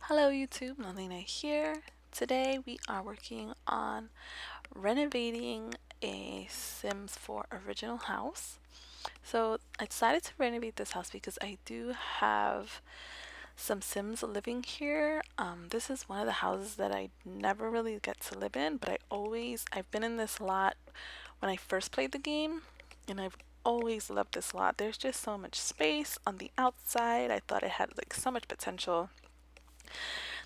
Hello YouTube, Melina here. Today we are working on renovating a Sims 4 original house. So I decided to renovate this house because I do have some Sims living here. This is one of the houses that I never really get to live in, but I've been in this lot when I first played the game, and I've always loved this lot. There's just so much space on the outside. I thought it had like so much potential.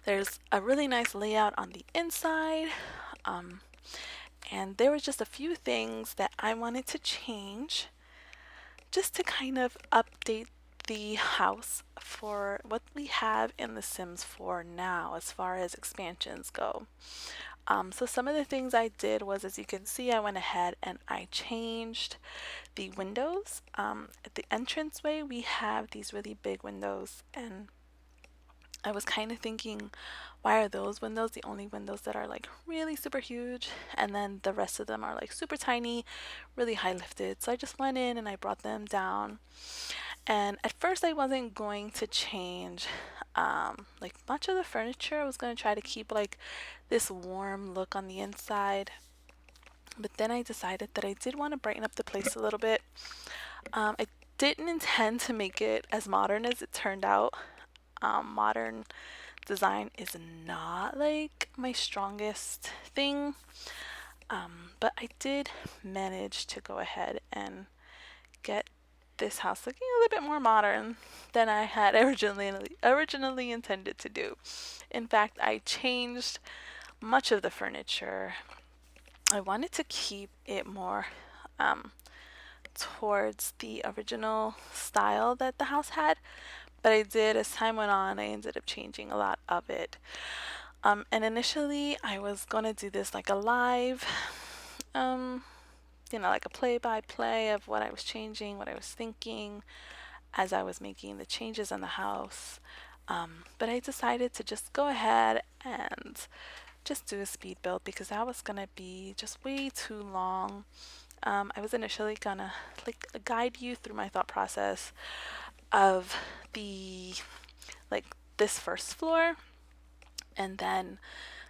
There's a really nice layout on the inside, um, and there was just a few things that I wanted to change just to kind of update the house for what we have in The Sims 4 now as far as expansions go. So some of the things I did was, as you can see, I went ahead and I changed the windows. At the entranceway, we have these really big windows, and I was kind of thinking, why are those windows the only windows that are like really super huge, and then the rest of them are like super tiny, really high lifted? So I just went in and I brought them down. And at first I wasn't going to change like much of the furniture. I was going to try to keep like this warm look on the inside. But then I decided that I did want to brighten up the place a little bit. I didn't intend to make it as modern as it turned out. Modern design is not like my strongest thing, but I did manage to go ahead and get this house looking a little bit more modern than I had originally intended to do. In fact, I changed much of the furniture. I wanted to keep it more um, towards the original style that the house had, but I did, as time went on, I ended up changing a lot of it. And initially I was gonna do this like a live, um, like a play-by-play of what I was changing, what I was thinking as I was making the changes in the house. But I decided to just go ahead and just do a speed build because that was gonna be just way too long. I was initially gonna like guide you through my thought process of the like this first floor, and then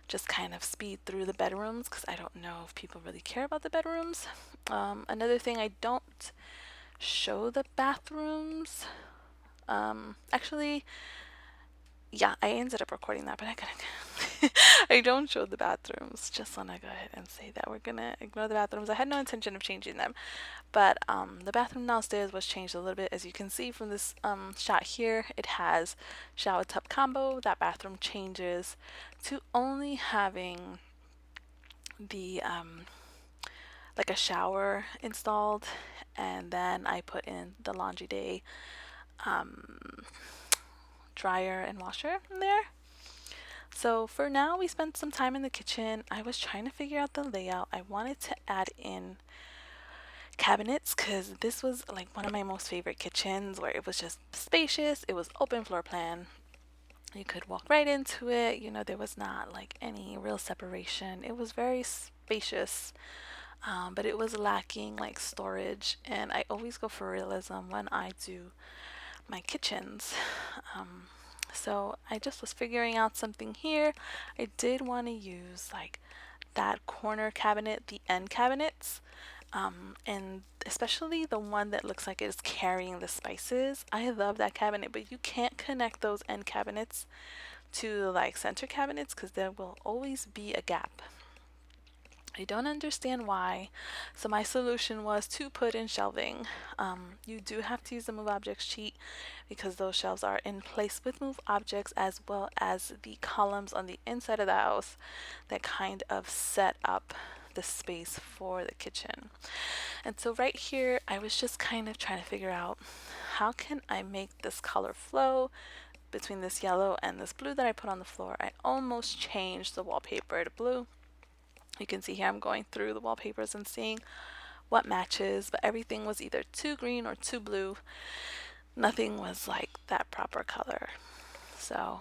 just kind of speed through the bedrooms because I don't know if people really care about the bedrooms. Another thing, I don't show the bathrooms. Actually, yeah, I ended up recording that, but I gotta. I don't show the bathrooms. Just want to go ahead and say that we're gonna ignore the bathrooms. I had no intention of changing them, but the bathroom downstairs was changed a little bit. As you can see from this shot here, it has shower tub combo. That bathroom changes to only having the like a shower installed, and then I put in the laundry day dryer and washer in there. So for now, we spent some time in the kitchen. I was trying to figure out the layout. I wanted to add in cabinets because this was like one of my most favorite kitchens, where it was just spacious. It was open floor plan. You could walk right into it. There was not like any real separation. It was very spacious, but it was lacking like storage. And I always go for realism when I do my kitchens. So I just was figuring out something here. I did want to use like that corner cabinet, the end cabinets, and especially the one that looks like it's carrying the spices. I love that cabinet, but you can't connect those end cabinets to like center cabinets because there will always be a gap. I don't understand why. So my solution was to put in shelving. You do have to use the move objects sheet because those shelves are in place with move objects, as well as the columns on the inside of the house that kind of set up the space for the kitchen. And so right here, I was just kind of trying to figure out, how can I make this color flow between this yellow and this blue that I put on the floor. I almost changed the wallpaper to blue. You can see here I'm going through the wallpapers and seeing what matches, but everything was either too green or too blue. Nothing was like that proper color. So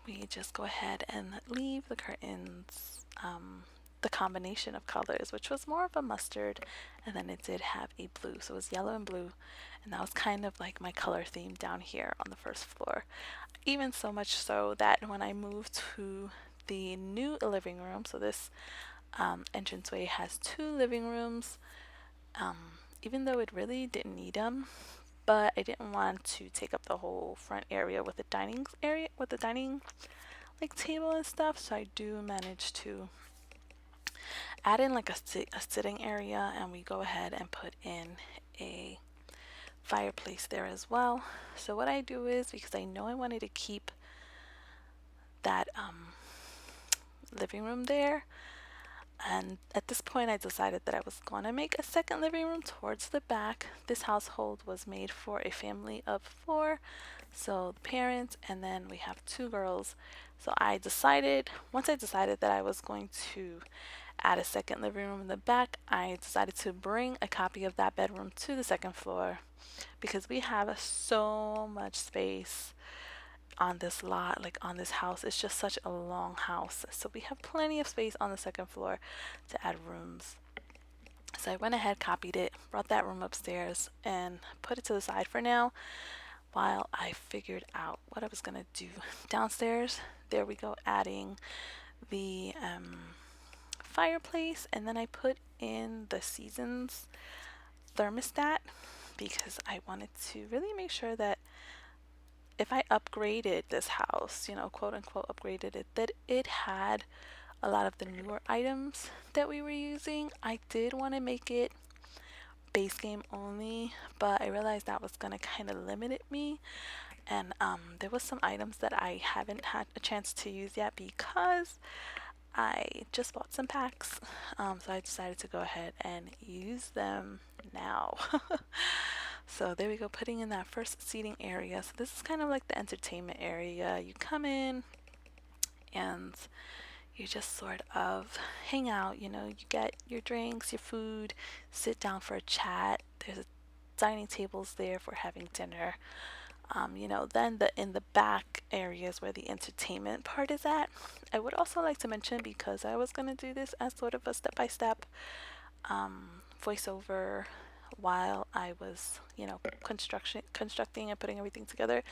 we just go ahead and leave the curtains the combination of colors, which was more of a mustard, and then it did have a blue. So it was yellow and blue, and that was kind of like my color theme down here on the first floor. Even so much so that when I moved to the new living room, so this entranceway has two living rooms, um, even though it really didn't need them, but I didn't want to take up the whole front area with the dining area with the dining like table and stuff. So I do manage to add in like a sitting area, and we go ahead and put in a fireplace there as well. So what I do is, because I know I wanted to keep that living room there, and at this point I decided that I was going to make a second living room towards the back. This household was made for a family of four, so the parents, and then we have two girls. So once I decided that I was going to add a second living room in the back, I decided to bring a copy of that bedroom to the second floor because we have so much space on this lot, like on this house. It's just such a long house. So we have plenty of space on the second floor to add rooms. So I went ahead, copied it, brought that room upstairs, and put it to the side for now while I figured out what I was going to do downstairs. There we go, adding the fireplace, and then I put in the seasons thermostat because I wanted to really make sure that if I upgraded this house, quote unquote upgraded it, that it had a lot of the newer items that we were using. I did want to make it base game only, but I realized that was going to kind of limit me. And there was some items that I haven't had a chance to use yet because I just bought some packs. So I decided to go ahead and use them now. So there we go, putting in that first seating area. So this is kind of like the entertainment area. You come in and you just sort of hang out, you get your drinks, your food, sit down for a chat. There's dining tables there for having dinner. Then in the back areas where the entertainment part is at, I would also like to mention, because I was going to do this as sort of a step-by-step voiceover while I was, constructing and putting everything together,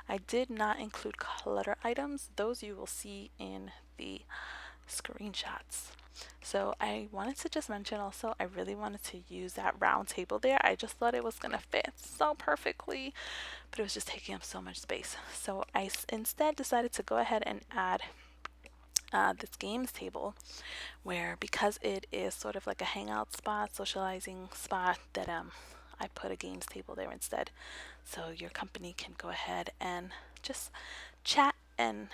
I did not include clutter items. Those you will see in the screenshots. So I wanted to just mention also, I really wanted to use that round table there. I just thought it was going to fit so perfectly, but it was just taking up so much space. So I instead decided to go ahead and add this games table, where because it is sort of like a hangout spot, socializing spot, that I put a games table there instead. So your company can go ahead and just chat and,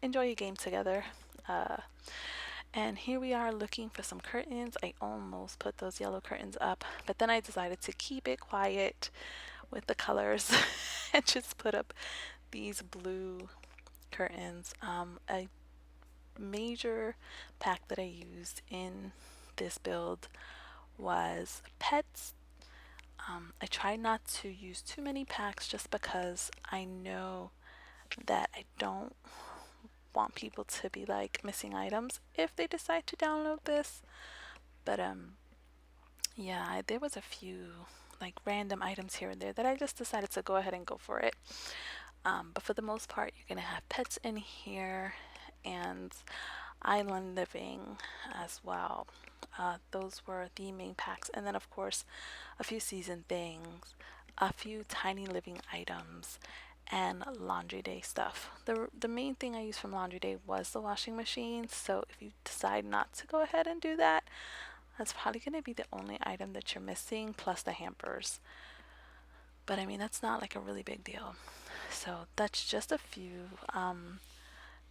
enjoy your game together. And here we are looking for some curtains. I almost put those yellow curtains up, but then I decided to keep it quiet with the colors and just put up these blue curtains. A major pack that I used in this build was pets. I try not to use too many packs just because I know that I don't want people to be like missing items if they decide to download this. But yeah, there was a few like random items here and there that I just decided to go ahead and go for it. But for the most part, you're gonna have pets in here and island living as well. Those were the main packs, and then of course a few season things, a few tiny living items, and laundry day stuff. The main thing I used from laundry day was the washing machine, so if you decide not to go ahead and do that, that's probably going to be the only item that you're missing, plus the hampers. But I mean, that's not like a really big deal. So that's just a few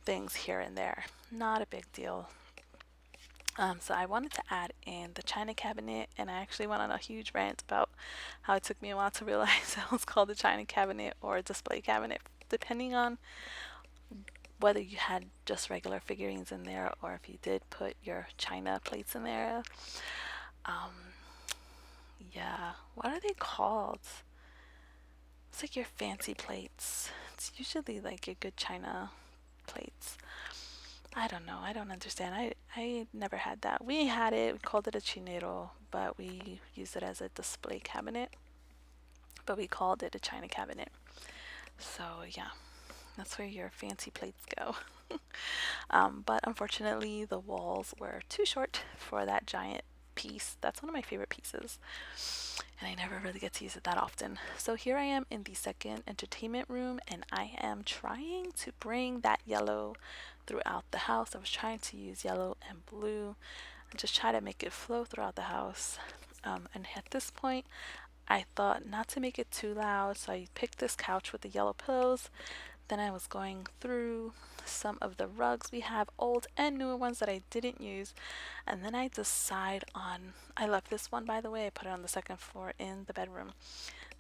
things here and there, not a big deal. So I wanted to add in the china cabinet, and I actually went on a huge rant about how it took me a while to realize it was called the china cabinet or a display cabinet, depending on whether you had just regular figurines in there or if you did put your china plates in there. Yeah, what are they called? It's like your fancy plates. It's usually like your good china plates. I don't know. I don't understand. I never had that. We had it. We called it a chinero, but we used it as a display cabinet. But we called it a china cabinet. So yeah, that's where your fancy plates go. But unfortunately, the walls were too short for that giant piece. That's one of my favorite pieces, and I never really get to use it that often. So here I am in the second entertainment room, and I am trying to bring that yellow throughout the house. I was trying to use yellow and blue and just try to make it flow throughout the house. And at this point, I thought not to make it too loud, so I picked this couch with the yellow pillows. Then I was going through some of the rugs we have, old and newer ones that I didn't use. And then I decide on, I left this one by the way, I put it on the second floor in the bedroom.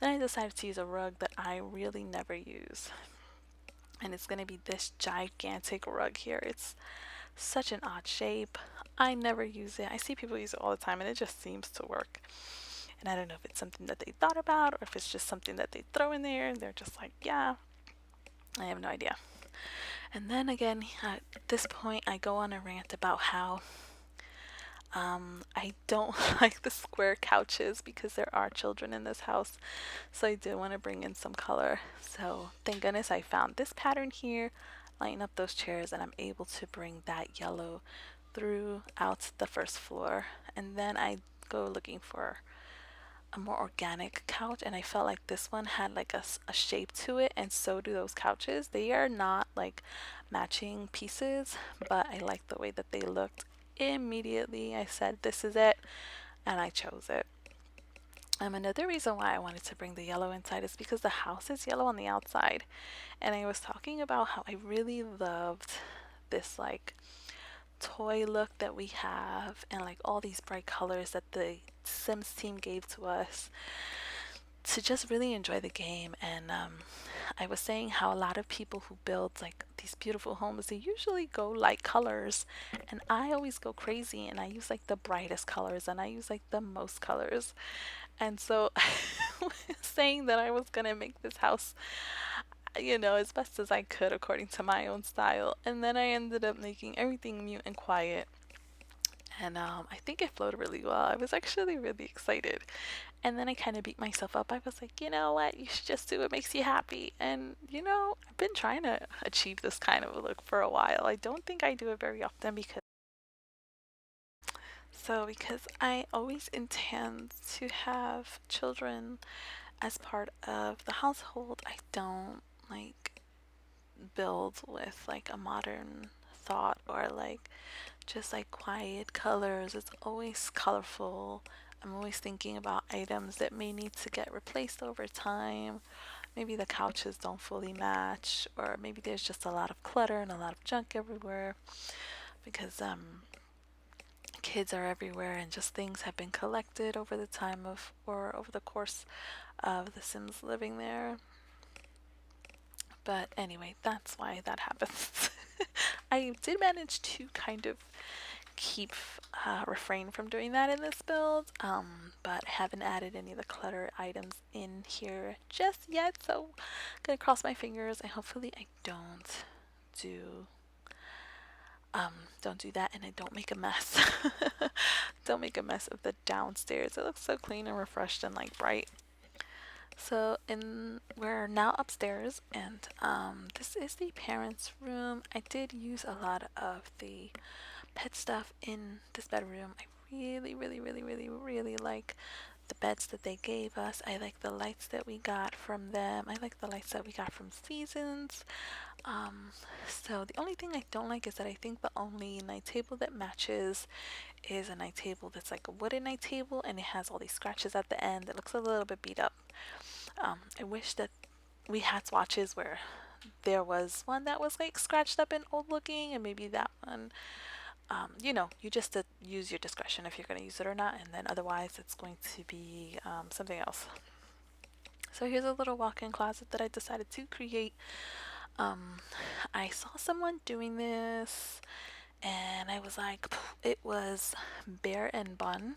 Then I decided to use a rug that I really never use. And it's going to be this gigantic rug here. It's such an odd shape. I never use it. I see people use it all the time and it just seems to work. And I don't know if it's something that they thought about or if it's just something that they throw in there and they're just like, yeah, I have no idea. And then again, at this point, I go on a rant about how I don't like the square couches because there are children in this house. So I do want to bring in some color. So thank goodness I found this pattern here, lighten up those chairs, and I'm able to bring that yellow throughout the first floor. And then I go looking for a more organic couch, and I felt like this one had like a shape to it, and so do those couches. They are not like matching pieces, but I like the way that they looked. Immediately I said this is it, and I chose it. Another reason why I wanted to bring the yellow inside is because the house is yellow on the outside, and I was talking about how I really loved this like toy look that we have and like all these bright colors that the Sims team gave to us to just really enjoy the game. And I was saying how a lot of people who build like these beautiful homes, they usually go light colors, and I always go crazy and I use like the brightest colors and I use like the most colors. And so saying that I was gonna make this house, as best as I could according to my own style, and then I ended up making everything mute and quiet. And I think it flowed really well. I was actually really excited. And then I kind of beat myself up. I was like, you know what? You should just do what makes you happy. And, I've been trying to achieve this kind of a look for a while. I don't think I do it very often because I always intend to have children as part of the household. I don't like build with like a modern thought or like just like quiet colors. It's always colorful. I'm always thinking about items that may need to get replaced over time. Maybe the couches don't fully match, or maybe there's just a lot of clutter and a lot of junk everywhere because kids are everywhere and just things have been collected over the time of or over the course of the Sims living there. But anyway, that's why that happens. I did manage to kind of keep refrain from doing that in this build, but haven't added any of the clutter items in here just yet, so I'm gonna cross my fingers and hopefully I do don't do that and I don't make a mess. Don't make a mess of the downstairs. It looks so clean and refreshed and like bright. So we're now upstairs, and this is the parents' room. I did use a lot of the pet stuff in this bedroom. I really, really, really, really, really like the beds that they gave us. I like the lights that we got from them. I like the lights that we got from Seasons. So the only thing I don't like is that I think the only night table that matches is a night table that's like a wooden night table, and it has all these scratches at the end. It looks a little bit beat up. I wish that we had swatches where there was one that was like scratched up and old looking, and maybe that one, you just use your discretion if you're going to use it or not, and then otherwise it's going to be something else. So here's a little walk-in closet that I decided to create. I saw someone doing this and I was like, it was Bear and Bun.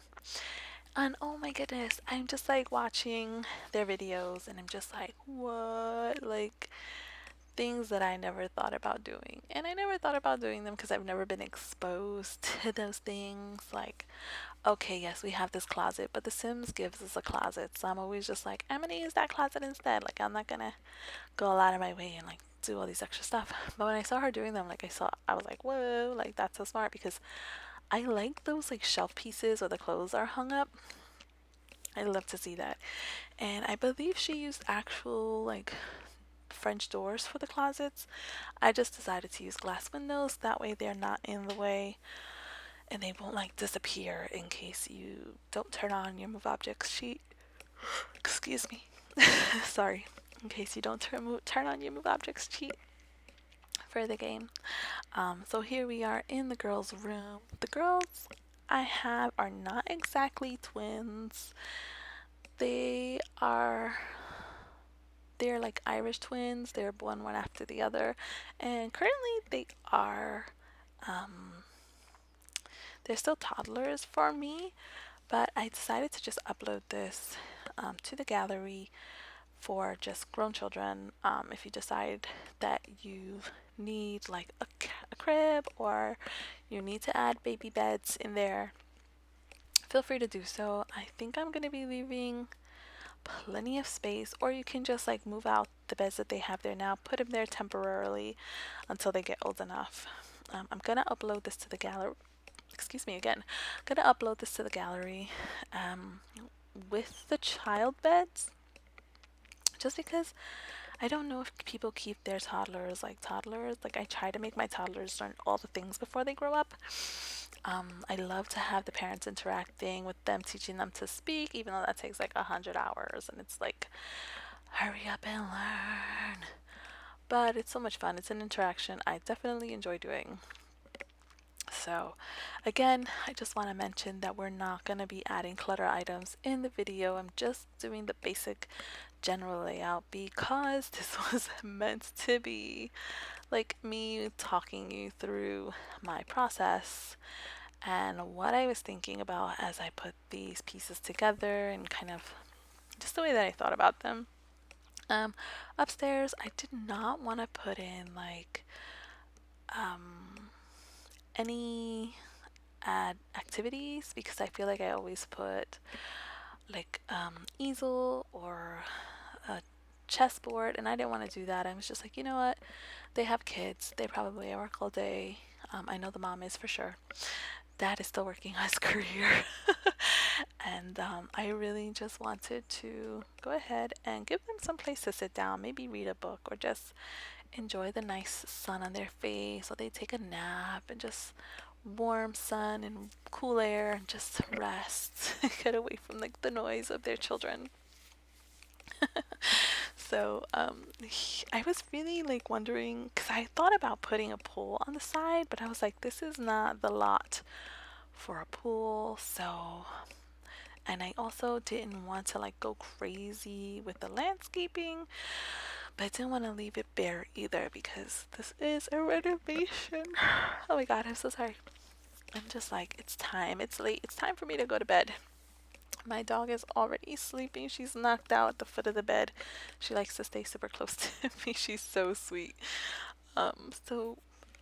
And oh my goodness, I'm just like watching their videos and I'm just like, what? Like, things that I never thought about doing. And I never thought about doing them because I've never been exposed to those things. Like, okay, yes, we have this closet, but The Sims gives us a closet. So I'm always just like, I'm gonna use that closet instead. Like, I'm not gonna go a lot of my way and like do all these extra stuff. But when I saw her doing them, like I was like, whoa, like that's so smart because I like those like shelf pieces where the clothes are hung up. I love to see that. And I believe she used actual like French doors for the closets. I just decided to use glass windows. That way they're not in the way and they won't like disappear in case you don't turn on your move objects sheet. Excuse me. Sorry. In case you don't turn on your move objects sheet for the game. So here we are in the girls' room. The girls I have are not exactly twins. They are they're like Irish twins. They're born one after the other. And currently um they're still toddlers for me, but I decided to just upload this to the gallery for just grown children. If you decide that you need like a crib or you need to add baby beds in there, feel free to do so. I think I'm going to be leaving plenty of space, or you can just like move out the beds that they have there now, put them there temporarily until they get old enough. I'm going to upload this to the gallery. Excuse me again. I'm going to upload this to the gallery um, with the child beds, just because I don't know if people keep their toddlers like toddlers. Like, I try to make my toddlers learn all the things before they grow up. I love to have the parents interacting with them, teaching them to speak, even though that takes like 100 hours. And it's like, hurry up and learn. But it's so much fun. It's an interaction I definitely enjoy doing. So, again, I just want to mention that we're not going to be adding clutter items in the video. I'm just doing the basic general layout because this was meant to be like me talking you through my process and what I was thinking about as I put these pieces together and kind of just the way that I thought about them. Um, Upstairs, I did not want to put in like any add activities because I feel like I always put like easel or a chessboard, and I didn't want to do that. I was just like, you know what? They have kids. They probably work all day. I know the mom is for sure. Dad is still working on his career. And I really just wanted to go ahead and give them some place to sit down, maybe read a book or just enjoy the nice sun on their face, or they take a nap and just warm sun and cool air and just rest, get away from like the noise of their children. So I was really like wondering because I thought about putting a pool on the side, but I was like, this is not the lot for a pool. So, and I also didn't want to like go crazy with the landscaping, but I didn't want to leave it bare either because this is a renovation. Oh my god, I'm so sorry. I'm just like, it's time. It's late. It's time for me to go to bed. My dog is already sleeping. She's knocked out at the foot of the bed. She likes to stay super close to me. She's so sweet. So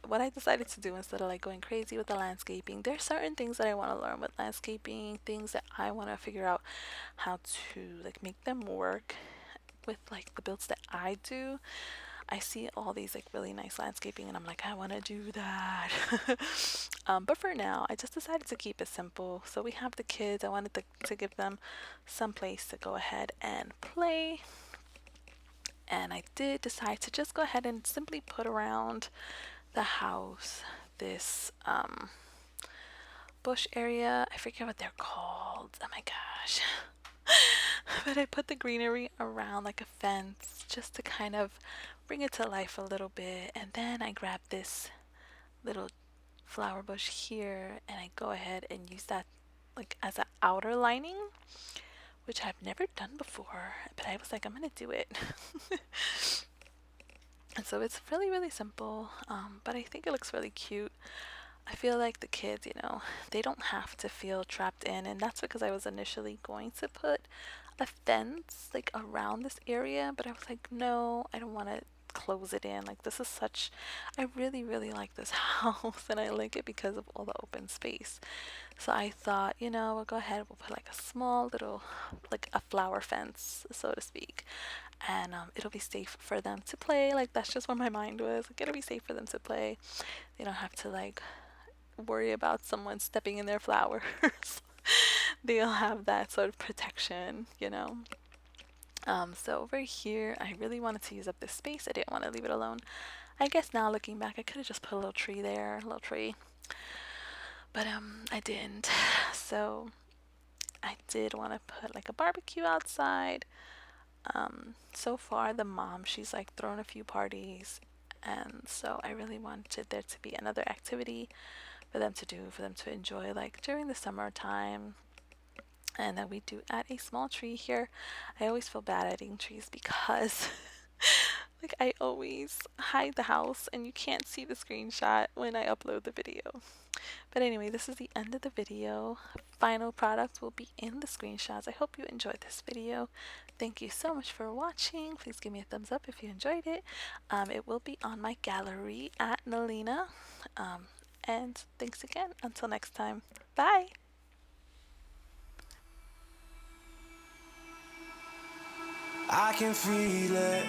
what I decided to do instead of like going crazy with the landscaping, there's certain things that I want to learn with landscaping, things that I want to figure out how to like make them work with like the builds that I do. I see all these like really nice landscaping and I'm like, I want to do that. But for now, I just decided to keep it simple. So we have the kids. I wanted to give them some place to go ahead and play. And I did decide to just go ahead and simply put around the house this bush area. I forget what they're called. Oh my gosh. But I put the greenery around like a fence just to kind of bring it to life a little bit. And then I grab this little flower bush here and I go ahead and use that like as an outer lining, which I've never done before, but I was like, I'm gonna do it. And so it's really, really simple, but I think it looks really cute. I feel like the kids, they don't have to feel trapped in, and that's because I was initially going to put a fence like around this area, but I was like, no, I don't want to close it in. Like this is such, I really, really like this house, and I like it because of all the open space. So I thought, we'll go ahead, we'll put like a small little, like a flower fence, so to speak. And it'll be safe for them to play. Like that's just where my mind was. Like it'll be safe for them to play. They don't have to like worry about someone stepping in their flowers. They'll have that sort of protection. So over here, I really wanted to use up this space. I didn't want to leave it alone. I guess now looking back, I could have just put a little tree there, a little tree. But I didn't. So I did want to put like a barbecue outside. So far the mom, she's like thrown a few parties, and so I really wanted there to be another activity for them to do, for them to enjoy like during the summertime. And then we do add a small tree here. I always feel bad adding trees because like I always hide the house and you can't see the screenshot when I upload the video. But anyway, this is the end of the video. Final product will be in the screenshots. I hope you enjoyed this video. Thank you so much for watching. Please give me a thumbs up if you enjoyed it. It will be on my gallery at Nalina. And thanks again. Until next time. Bye. I can feel it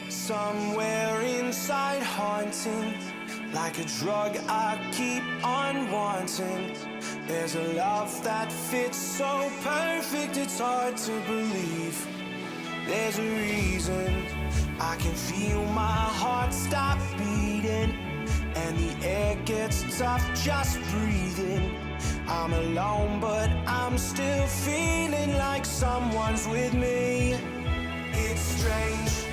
somewhere inside, haunting, like a drug I keep on wanting. There's a love that fits so perfect, it's hard to believe. There's a reason I can feel my heart stop beating, and the air gets tough just breathing. I'm alone, but I'm still feeling like someone's with me. It's strange.